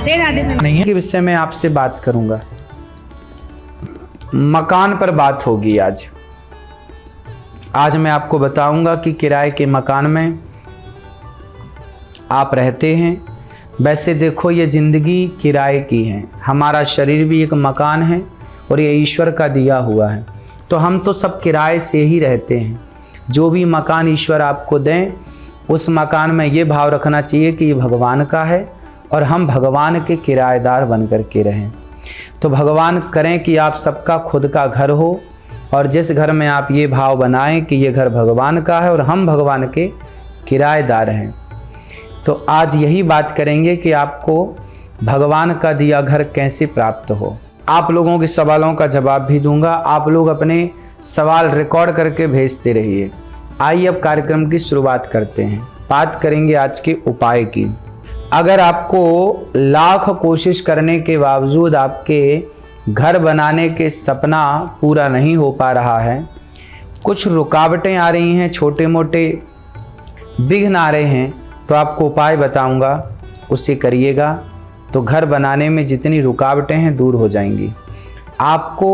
राधे राधे। नहीं के विषय में आपसे बात करूंगा। मकान पर बात होगी आज। आज मैं आपको बताऊंगा कि किराए के मकान में आप रहते हैं। वैसे देखो, ये ज़िंदगी किराए की है। हमारा शरीर भी एक मकान है और ये ईश्वर का दिया हुआ है। तो हम तो सब किराए से ही रहते हैं। जो भी मकान ईश्वर आपको दें, उस मकान में ये भाव रखना चाहिए कि ये भगवान का है और हम भगवान के किराएदार बन कर के रहें। तो भगवान करें कि आप सबका खुद का घर हो और जिस घर में आप ये भाव बनाएं कि ये घर भगवान का है और हम भगवान के किराएदार हैं। तो आज यही बात करेंगे कि आपको भगवान का दिया घर कैसे प्राप्त हो। आप लोगों के सवालों का जवाब भी दूंगा। आप लोग अपने सवाल रिकॉर्ड करके भेजते रहिए। आइए अब कार्यक्रम की शुरुआत करते हैं। बात करेंगे आज के उपाय की। अगर आपको लाख कोशिश करने के बावजूद आपके घर बनाने के सपना पूरा नहीं हो पा रहा है, कुछ रुकावटें आ रही हैं, छोटे मोटे विघ्न आ रहे हैं, तो आपको उपाय बताऊंगा, उसे करिएगा तो घर बनाने में जितनी रुकावटें हैं दूर हो जाएंगी। आपको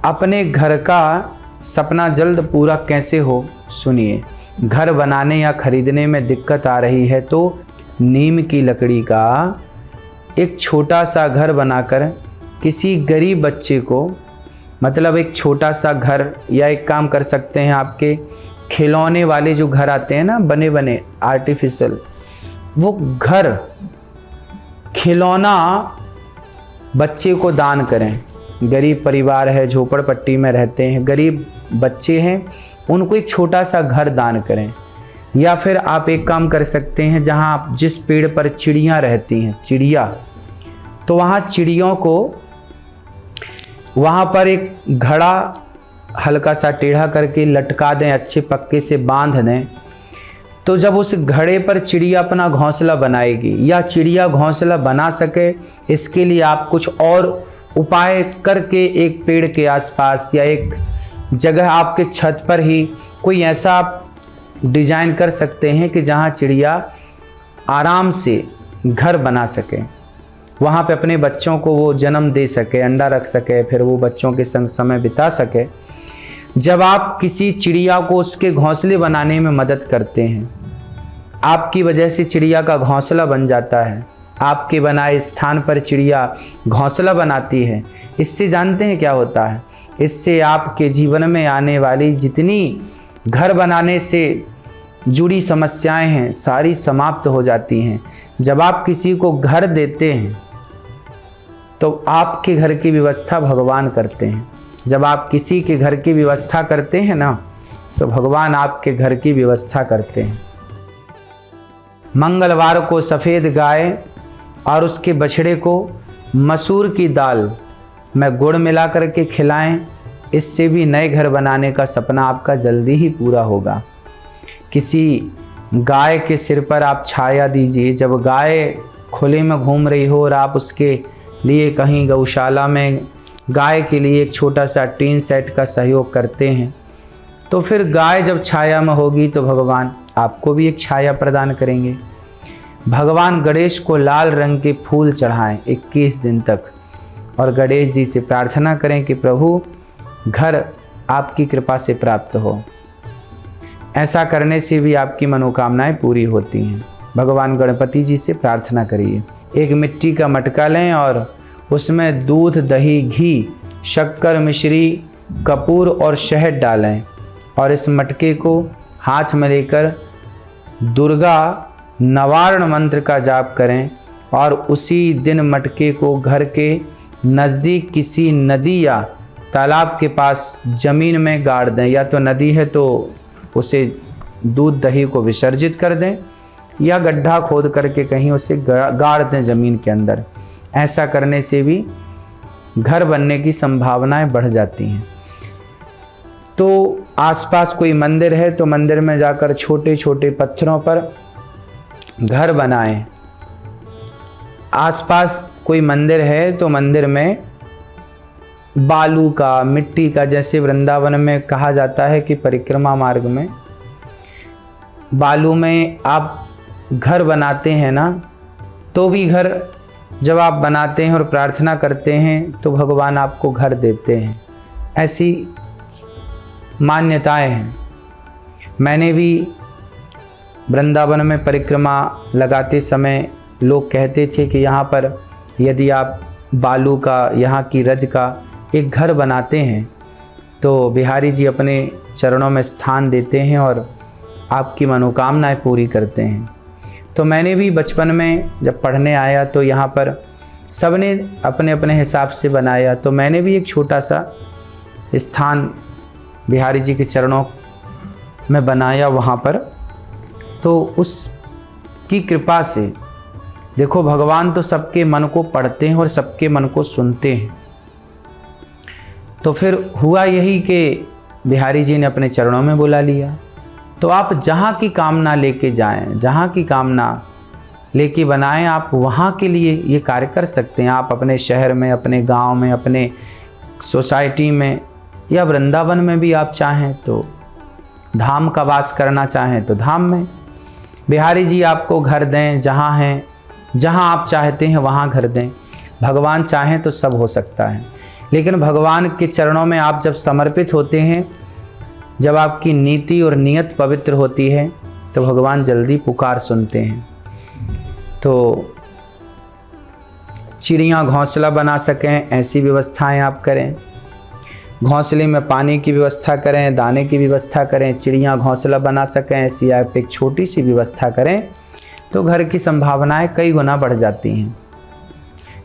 अपने घर का सपना जल्द पूरा कैसे हो, सुनिए। घर बनाने या खरीदने में दिक्कत आ रही है तो नीम की लकड़ी का एक छोटा सा घर बनाकर किसी गरीब बच्चे को, मतलब एक छोटा सा घर, या एक काम कर सकते हैं, आपके खिलौने वाले जो घर आते हैं ना, बने बने आर्टिफिशियल, वो घर खिलौना बच्चे को दान करें। गरीब परिवार है, झोपड़पट्टी में रहते हैं, गरीब बच्चे हैं, उनको एक छोटा सा घर दान करें। या फिर आप एक काम कर सकते हैं, जहां आप जिस पेड़ पर चिड़ियां रहती हैं, चिड़िया, तो वहां चिड़ियों को वहां पर एक घड़ा हल्का सा टेढ़ा करके लटका दें, अच्छे पक्के से बांध दें। तो जब उस घड़े पर चिड़िया अपना घोंसला बनाएगी या चिड़िया घोंसला बना सके, इसके लिए आप कुछ और उपाय करके एक पेड़ के आसपास या एक जगह आपके छत पर ही कोई ऐसा आप डिजाइन कर सकते हैं कि जहां चिड़िया आराम से घर बना सके, वहां पे अपने बच्चों को वो जन्म दे सके, अंडा रख सके, फिर वो बच्चों के संग समय बिता सके। जब आप किसी चिड़िया को उसके घोंसले बनाने में मदद करते हैं, आपकी वजह से चिड़िया का घोंसला बन जाता है, आपके बनाए स्थान पर चिड़िया घोंसला बनाती है। इससे जानते हैं क्या होता है? इससे आपके जीवन में आने वाली जितनी घर बनाने से जुड़ी समस्याएं हैं, सारी समाप्त हो जाती हैं। जब आप किसी को घर देते हैं तो आपके घर की व्यवस्था भगवान करते हैं। जब आप किसी के घर की व्यवस्था करते हैं ना, तो भगवान आपके घर की व्यवस्था करते हैं। मंगलवार को सफ़ेद गाय और उसके बछड़े को मसूर की दाल में गुड़ मिला करके खिलाएं। इससे भी नए घर बनाने का सपना आपका जल्दी ही पूरा होगा। किसी गाय के सिर पर आप छाया दीजिए। जब गाय खुले में घूम रही हो और आप उसके लिए कहीं गौशाला में गाय के लिए एक छोटा सा टीन सेट का सहयोग करते हैं, तो फिर गाय जब छाया में होगी तो भगवान आपको भी एक छाया प्रदान करेंगे। भगवान गणेश को लाल रंग के फूल चढ़ाएं 21 दिन तक और गणेश जी से प्रार्थना करें कि प्रभु घर आपकी कृपा से प्राप्त हो। ऐसा करने से भी आपकी मनोकामनाएं पूरी होती हैं। भगवान गणपति जी से प्रार्थना करिए। एक मिट्टी का मटका लें और उसमें दूध, दही, घी, शक्कर, मिश्री, कपूर और शहद डालें और इस मटके को हाथ में लेकर दुर्गा नवारण मंत्र का जाप करें और उसी दिन मटके को घर के नज़दीक किसी नदी या तालाब के पास ज़मीन में गाड़ दें। या तो नदी है तो उसे दूध दही को विसर्जित कर दें या गड्ढा खोद करके कहीं उसे गाड़ दें ज़मीन के अंदर। ऐसा करने से भी घर बनने की संभावनाएं बढ़ जाती हैं। तो आसपास कोई मंदिर है तो मंदिर में जाकर छोटे छोटे पत्थरों पर घर बनाएं। आसपास कोई मंदिर है तो मंदिर में बालू का, मिट्टी का, जैसे वृंदावन में कहा जाता है कि परिक्रमा मार्ग में बालू में आप घर बनाते हैं ना, तो भी घर जब आप बनाते हैं और प्रार्थना करते हैं तो भगवान आपको घर देते हैं, ऐसी मान्यताएं हैं। मैंने भी वृंदावन में परिक्रमा लगाते समय लोग कहते थे कि यहाँ पर यदि आप बालू का, यहाँ की रज का एक घर बनाते हैं तो बिहारी जी अपने चरणों में स्थान देते हैं और आपकी मनोकामनाएं पूरी करते हैं। तो मैंने भी बचपन में जब पढ़ने आया तो यहाँ पर सबने अपने अपने हिसाब से बनाया, तो मैंने भी एक छोटा सा स्थान बिहारी जी के चरणों में बनाया वहाँ पर। तो उसकी कृपा से देखो, भगवान तो सबके मन को पढ़ते हैं और सबके मन को सुनते हैं। तो फिर हुआ यही कि बिहारी जी ने अपने चरणों में बुला लिया। तो आप जहाँ की कामना लेके जाएं, जहाँ की कामना लेके बनाएं, आप वहाँ के लिए ये कार्य कर सकते हैं। आप अपने शहर में, अपने गांव में, अपने सोसाइटी में या वृंदावन में भी आप चाहें तो, धाम का वास करना चाहें तो धाम में बिहारी जी आपको घर दें, जहाँ हैं, जहाँ आप चाहते हैं वहाँ घर दें। भगवान चाहें तो सब हो सकता है, लेकिन भगवान के चरणों में आप जब समर्पित होते हैं, जब आपकी नीति और नियत पवित्र होती है तो भगवान जल्दी पुकार सुनते हैं। तो चिड़ियाँ घोंसला बना सकें ऐसी व्यवस्थाएं आप करें, घोंसले में पानी की व्यवस्था करें, दाने की व्यवस्था करें, चिड़ियाँ घोंसला बना सकें ऐसी आप एक छोटी सी व्यवस्था करें तो घर की संभावनाएं कई गुना बढ़ जाती हैं।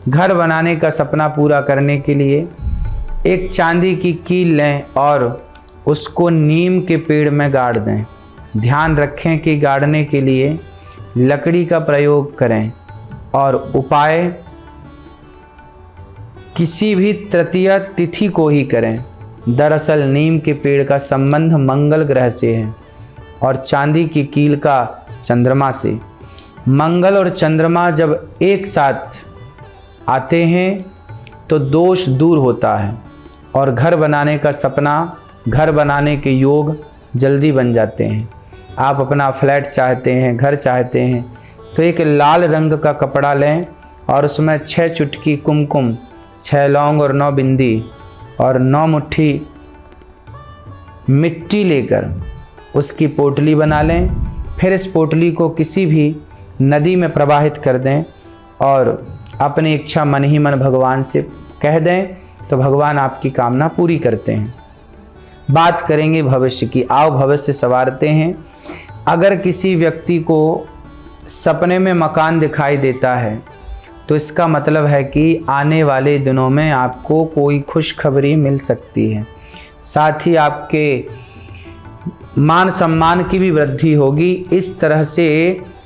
घर बनाने का सपना पूरा करने के लिए एक चांदी की कील लें और उसको नीम के पेड़ में गाड़ दें। ध्यान रखें कि गाड़ने के लिए लकड़ी का प्रयोग करें और उपाय किसी भी तृतीया तिथि को ही करें। दरअसल नीम के पेड़ का संबंध मंगल ग्रह से है और चांदी की कील का चंद्रमा से। मंगल और चंद्रमा जब एक साथ आते हैं तो दोष दूर होता है और घर बनाने का सपना, घर बनाने के योग जल्दी बन जाते हैं। आप अपना फ्लैट चाहते हैं, घर चाहते हैं, तो एक लाल रंग का कपड़ा लें और उसमें 6 चुटकी कुमकुम, 6 लौंग और 9 बिंदी और 9 मुट्ठी मिट्टी लेकर उसकी पोटली बना लें। फिर इस पोटली को किसी भी नदी में प्रवाहित कर दें और अपनी इच्छा मन ही मन भगवान से कह दें तो भगवान आपकी कामना पूरी करते हैं। बात करेंगे भविष्य की। आओ भविष्य संवारते हैं। अगर किसी व्यक्ति को सपने में मकान दिखाई देता है तो इसका मतलब है कि आने वाले दिनों में आपको कोई खुशखबरी मिल सकती है। साथ ही आपके मान सम्मान की भी वृद्धि होगी। इस तरह से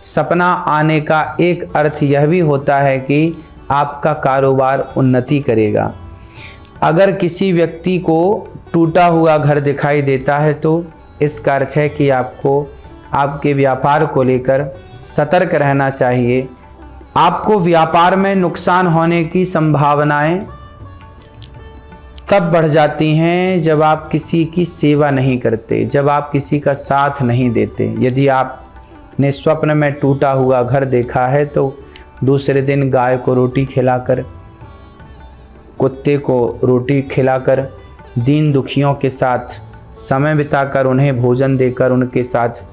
सपना आने का एक अर्थ यह भी होता है कि आपका कारोबार उन्नति करेगा। अगर किसी व्यक्ति को टूटा हुआ घर दिखाई देता है तो इसका अर्थ है कि आपको आपके व्यापार को लेकर सतर्क रहना चाहिए। आपको व्यापार में नुकसान होने की संभावनाएं तब बढ़ जाती हैं जब आप किसी की सेवा नहीं करते, जब आप किसी का साथ नहीं देते। यदि आपने स्वप्न में टूटा हुआ घर देखा है तो दूसरे दिन गाय को रोटी खिलाकर, कुत्ते को रोटी खिलाकर, दीन दुखियों के साथ समय बिताकर, उन्हें भोजन देकर, उनके साथ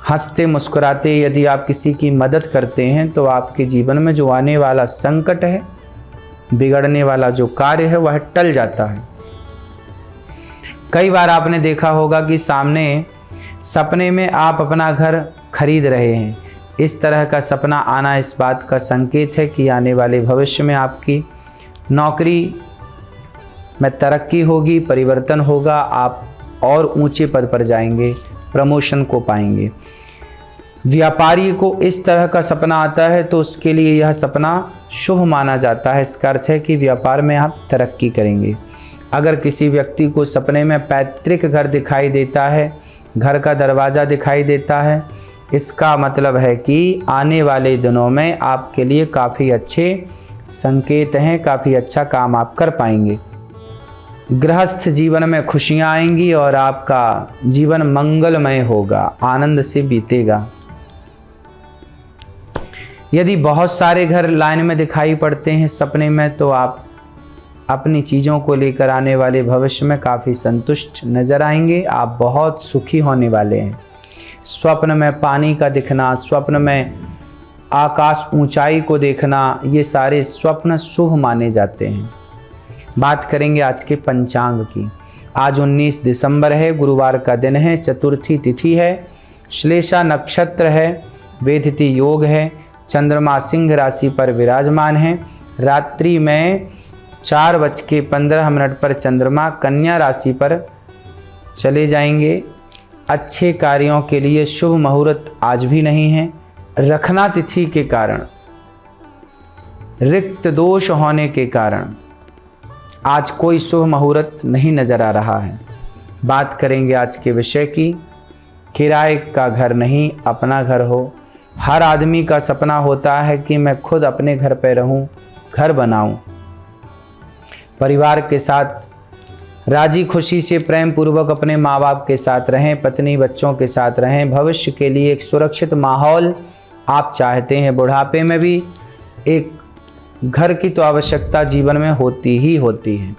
हंसते मुस्कुराते यदि आप किसी की मदद करते हैं तो आपके जीवन में जो आने वाला संकट है, बिगड़ने वाला जो कार्य है, वह टल जाता है। कई बार आपने देखा होगा कि सामने सपने में आप अपना घर खरीद रहे हैं। इस तरह का सपना आना इस बात का संकेत है कि आने वाले भविष्य में आपकी नौकरी में तरक्की होगी, परिवर्तन होगा, आप और ऊंचे पद पर जाएंगे, प्रमोशन को पाएंगे। व्यापारी को इस तरह का सपना आता है तो उसके लिए यह सपना शुभ माना जाता है। इसका अर्थ है कि व्यापार में आप तरक्की करेंगे। अगर किसी व्यक्ति को सपने में पैतृक घर दिखाई देता है, घर का दरवाज़ा दिखाई देता है, इसका मतलब है कि आने वाले दिनों में आपके लिए काफ़ी अच्छे संकेत हैं, काफ़ी अच्छा काम आप कर पाएंगे। गृहस्थ जीवन में खुशियाँ आएंगी और आपका जीवन मंगलमय होगा, आनंद से बीतेगा। यदि बहुत सारे घर लाइन में दिखाई पड़ते हैं सपने में, तो आप अपनी चीज़ों को लेकर आने वाले भविष्य में काफ़ी संतुष्ट नजर आएंगे। आप बहुत सुखी होने वाले हैं। स्वप्न में पानी का दिखना, स्वप्न में आकाश ऊंचाई को देखना, ये सारे स्वप्न शुभ माने जाते हैं। बात करेंगे आज के पंचांग की। आज 19 दिसंबर है, गुरुवार का दिन है, चतुर्थी तिथि है, श्लेषा नक्षत्र है, वेदिति योग है, चंद्रमा सिंह राशि पर विराजमान है। रात्रि में 4:15 पर चंद्रमा कन्या राशि पर चले जाएंगे। अच्छे कार्यों के लिए शुभ मुहूर्त आज भी नहीं है। रखना तिथि के कारण, रिक्त दोष होने के कारण आज कोई शुभ मुहूर्त नहीं नजर आ रहा है। बात करेंगे आज के विषय की। किराए का घर नहीं, अपना घर हो। हर आदमी का सपना होता है कि मैं खुद अपने घर पर रहूं, घर बनाऊं, परिवार के साथ राजी खुशी से प्रेम पूर्वक अपने माँ बाप के साथ रहें, पत्नी बच्चों के साथ रहें। भविष्य के लिए एक सुरक्षित माहौल आप चाहते हैं। बुढ़ापे में भी एक घर की तो आवश्यकता जीवन में होती ही होती है।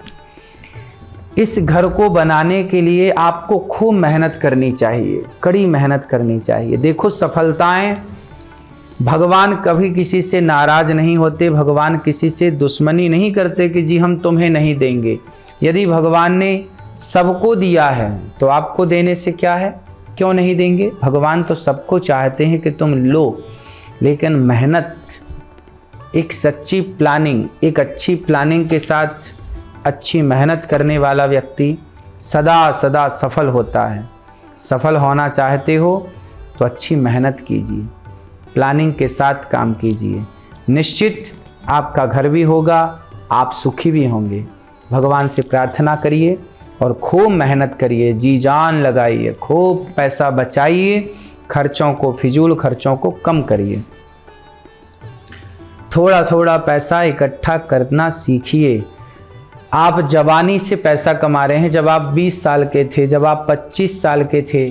इस घर को बनाने के लिए आपको खूब मेहनत करनी चाहिए, कड़ी मेहनत करनी चाहिए। देखो, सफलताएं, भगवान कभी किसी से नाराज नहीं होते। भगवान किसी से दुश्मनी नहीं करते कि जी हम तुम्हें नहीं देंगे। यदि भगवान ने सबको दिया है तो आपको देने से क्या है, क्यों नहीं देंगे। भगवान तो सबको चाहते हैं कि तुम लो, लेकिन मेहनत, एक सच्ची प्लानिंग, एक अच्छी प्लानिंग के साथ अच्छी मेहनत करने वाला व्यक्ति सदा सदा सफल होता है। सफल होना चाहते हो तो अच्छी मेहनत कीजिए, प्लानिंग के साथ काम कीजिए। निश्चित आपका घर भी होगा, आप सुखी भी होंगे। भगवान से प्रार्थना करिए और खूब मेहनत करिए, जी जान लगाइए, खूब पैसा बचाइए, खर्चों को, फिजूल खर्चों को कम करिए। थोड़ा थोड़ा पैसा इकट्ठा करना सीखिए। आप जवानी से पैसा कमा रहे हैं। जब आप 20 साल के थे, जब आप 25 साल के थे,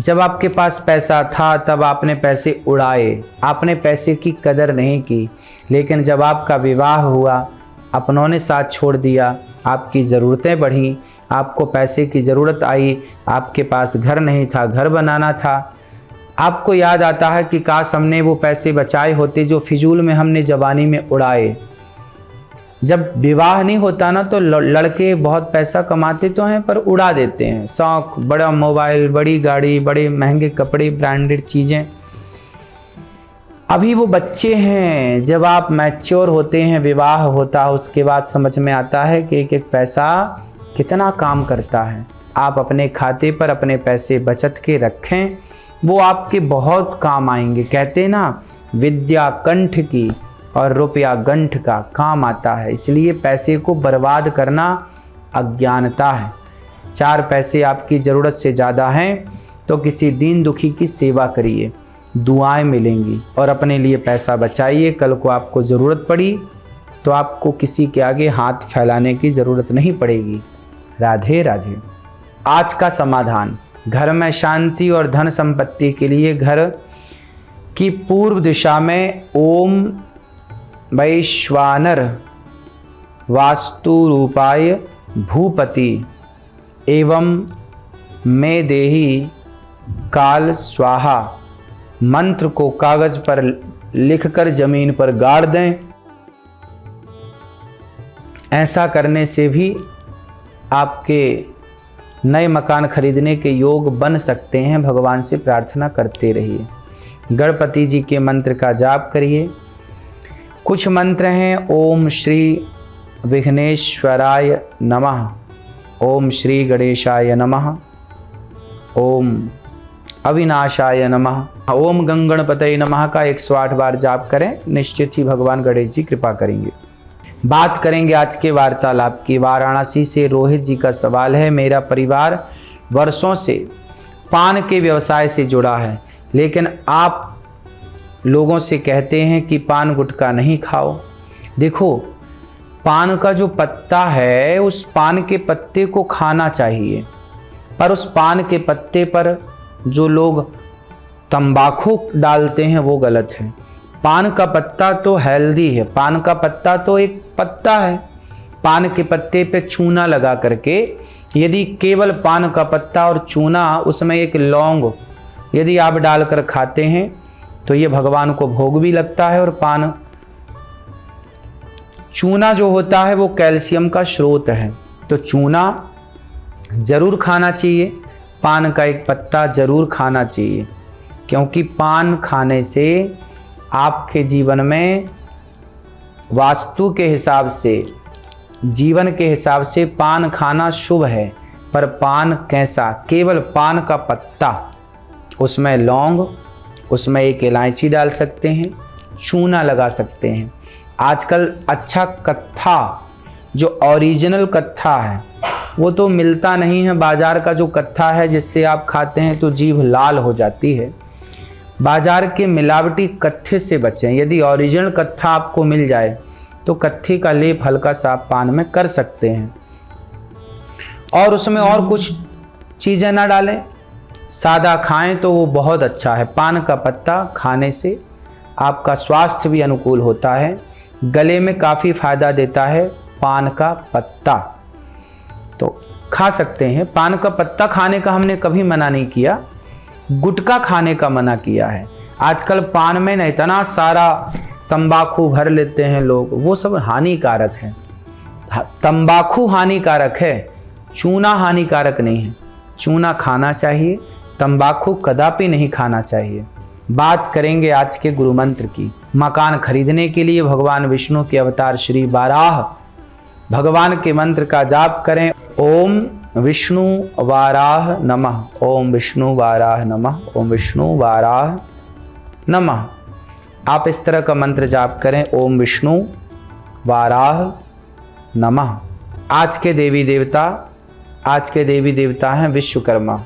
जब आपके पास पैसा था, तब आपने पैसे उड़ाए, आपने पैसे की कदर नहीं की। लेकिन जब आपका विवाह हुआ, अपनों ने साथ छोड़ दिया, आपकी ज़रूरतें बढ़ीं, आपको पैसे की ज़रूरत आई, आपके पास घर नहीं था, घर बनाना था। आपको याद आता है कि काश हमने वो पैसे बचाए होते जो फिजूल में हमने जवानी में उड़ाए। जब विवाह नहीं होता ना, तो लड़के बहुत पैसा कमाते तो हैं पर उड़ा देते हैं। शौक, बड़ा मोबाइल, बड़ी गाड़ी, बड़े महंगे कपड़े, ब्रांडेड चीज़ें। अभी वो बच्चे हैं। जब आप मैच्योर होते हैं, विवाह होता है, उसके बाद समझ में आता है कि एक एक पैसा कितना काम करता है। आप अपने खाते पर अपने पैसे बचत के रखें, वो आपके बहुत काम आएंगे। कहते हैं ना, विद्या कंठ की और रुपया गंठ का काम आता है। इसलिए पैसे को बर्बाद करना अज्ञानता है। 4 पैसे आपकी ज़रूरत से ज़्यादा हैं तो किसी दीन दुखी की सेवा करिए, दुआएं मिलेंगी। और अपने लिए पैसा बचाइए, कल को आपको ज़रूरत पड़ी तो आपको किसी के आगे हाथ फैलाने की ज़रूरत नहीं पड़ेगी। राधे राधे। आज का समाधान, घर में शांति और धन संपत्ति के लिए घर की पूर्व दिशा में ओम वैश्वानर वास्तु रूपाय भूपति एवं मे देहि काल स्वाहा मंत्र को कागज पर लिखकर जमीन पर गाड़ दें। ऐसा करने से भी आपके नए मकान खरीदने के योग बन सकते हैं। भगवान से प्रार्थना करते रहिए। गणपति जी के मंत्र का जाप करिए। कुछ मंत्र हैं, ओम श्री विघ्नेश्वराय नमः, ओम श्री गणेशाय नमः, ओम अविनाशाय नमः, ओम गंगणपतये नमः का 108 बार जाप करें। निश्चित ही भगवान गणेश जी कृपा करेंगे। बात करेंगे आज के वार्तालाप की। वाराणसी से रोहित जी का सवाल है, मेरा परिवार वर्षों से पान के व्यवसाय से जुड़ा है, लेकिन आप लोगों से कहते हैं कि पान गुटखा नहीं खाओ। देखो, पान का जो पत्ता है, उस पान के पत्ते को खाना चाहिए, पर उस पान के पत्ते पर जो लोग तंबाकू डालते हैं वो गलत है। पान का पत्ता तो हेल्दी है, पान का पत्ता तो एक पत्ता है। पान के पत्ते पे चूना लगा करके, यदि केवल पान का पत्ता और चूना, उसमें एक लौंग यदि आप डालकर खाते हैं तो ये भगवान को भोग भी लगता है। और पान चूना जो होता है वो कैल्शियम का स्रोत है, तो चूना जरूर खाना चाहिए, पान का एक पत्ता जरूर खाना चाहिए, क्योंकि पान खाने से आपके जीवन में वास्तु के हिसाब से, जीवन के हिसाब से पान खाना शुभ है। पर पान कैसा? केवल पान का पत्ता, उसमें लौंग, उसमें एक इलायची डाल सकते हैं, चूना लगा सकते हैं। आजकल अच्छा कत्था, जो ओरिजिनल कत्था है वो तो मिलता नहीं है। बाजार का जो कत्था है जिससे आप खाते हैं तो जीभ लाल हो जाती है। बाजार के मिलावटी कत्थे से बचें। यदि ओरिजिनल कत्था आपको मिल जाए तो कत्थे का लेप हल्का सा पान में कर सकते हैं, और उसमें और कुछ चीज़ें ना डालें, सादा खाएं तो वो बहुत अच्छा है। पान का पत्ता खाने से आपका स्वास्थ्य भी अनुकूल होता है, गले में काफ़ी फायदा देता है पान का पत्ता, तो खा सकते हैं। पान का पत्ता खाने का हमने कभी मना नहीं किया, गुटखा खाने का मना किया है। आजकल पान में न इतना सारा तंबाकू भर लेते हैं लोग, वो सब हानिकारक है। तंबाकू हानिकारक है, चूना हानिकारक नहीं है। चूना खाना चाहिए, तंबाकू कदापि नहीं खाना चाहिए। बात करेंगे आज के गुरु मंत्र की। मकान खरीदने के लिए भगवान विष्णु के अवतार श्री वाराह भगवान के मंत्र का जाप करें। ओम विष्णु वाराह नमः, ओम विष्णु वाराह नमः, ओम विष्णु वाराह नमः। आप इस तरह का मंत्र जाप करें, ओम विष्णु वाराह नमः। आज के देवी देवता हैं विश्वकर्मा।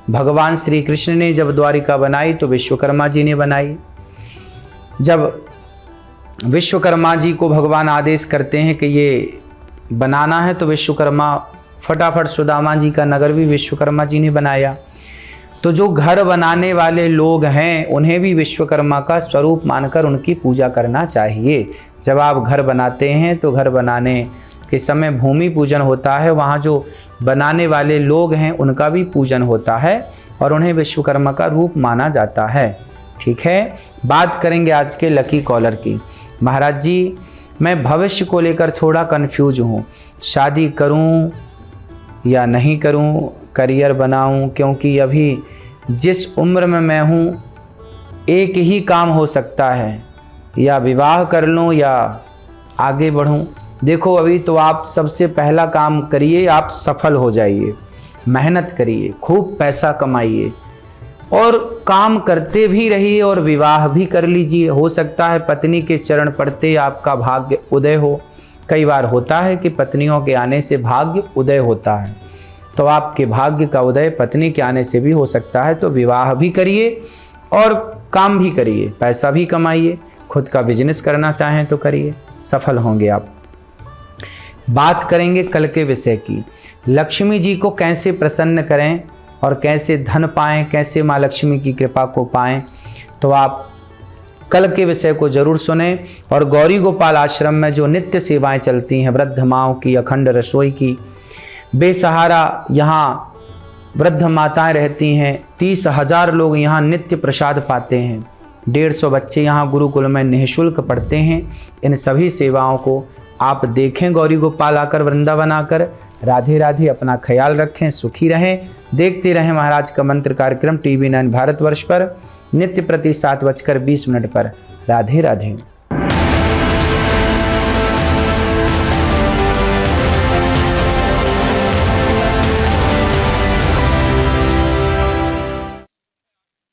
भगवान श्री कृष्ण ने जब द्वारिका बनाई तो विश्वकर्मा जी ने बनाई। जब विश्वकर्मा जी को भगवान आदेश करते हैं कि ये बनाना है तो विश्वकर्मा फटाफट, सुदामा जी का नगर भी विश्वकर्मा जी ने बनाया। तो जो घर बनाने वाले लोग हैं उन्हें भी विश्वकर्मा का स्वरूप मानकर उनकी पूजा करना चाहिए। जब आप घर बनाते हैं तो घर बनाने के समय भूमि पूजन होता है, वहाँ जो बनाने वाले लोग हैं उनका भी पूजन होता है और उन्हें विश्वकर्मा का रूप माना जाता है। ठीक है, बात करेंगे आज के लकी कॉलर की। महाराज जी, मैं भविष्य को लेकर थोड़ा कंफ्यूज हूँ, शादी करूँ या नहीं करूँ, करियर बनाऊँ, क्योंकि अभी जिस उम्र में मैं हूँ एक ही काम हो सकता है, या विवाह कर लूँ या आगे बढ़ूँ। देखो, अभी तो आप सबसे पहला काम करिए, आप सफल हो जाइए, मेहनत करिए, खूब पैसा कमाइए और काम करते भी रहिए और विवाह भी कर लीजिए। हो सकता है पत्नी के चरण पड़ते आपका भाग्य उदय हो। कई बार होता है कि पत्नियों के आने से भाग्य उदय होता है, तो आपके भाग्य का उदय पत्नी के आने से भी हो सकता है। तो विवाह भी करिए और काम भी करिए, पैसा भी कमाइए, खुद का बिजनेस करना चाहें तो करिए, सफल होंगे आप। बात करेंगे कल के विषय की। लक्ष्मी जी को कैसे प्रसन्न करें और कैसे धन पाएं, कैसे माँ लक्ष्मी की कृपा को पाएं, तो आप कल के विषय को जरूर सुने। और गौरी गोपाल आश्रम में जो नित्य सेवाएं चलती हैं, वृद्ध माओं की, अखंड रसोई की, बेसहारा यहाँ वृद्ध माताएं रहती हैं, 30,000 लोग यहाँ नित्य प्रसाद पाते हैं, 150 बच्चे यहाँ गुरुकुल में निःशुल्क पढ़ते हैं। इन सभी सेवाओं को आप देखें गौरी गोपाल आकर, वृंदावन आकर। राधे राधे, अपना ख्याल रखें, सुखी रहें। देखते रहें महाराज का मंत्र कार्यक्रम TV9 भारतवर्ष पर नित्य प्रति 7:20 पर। राधे राधे।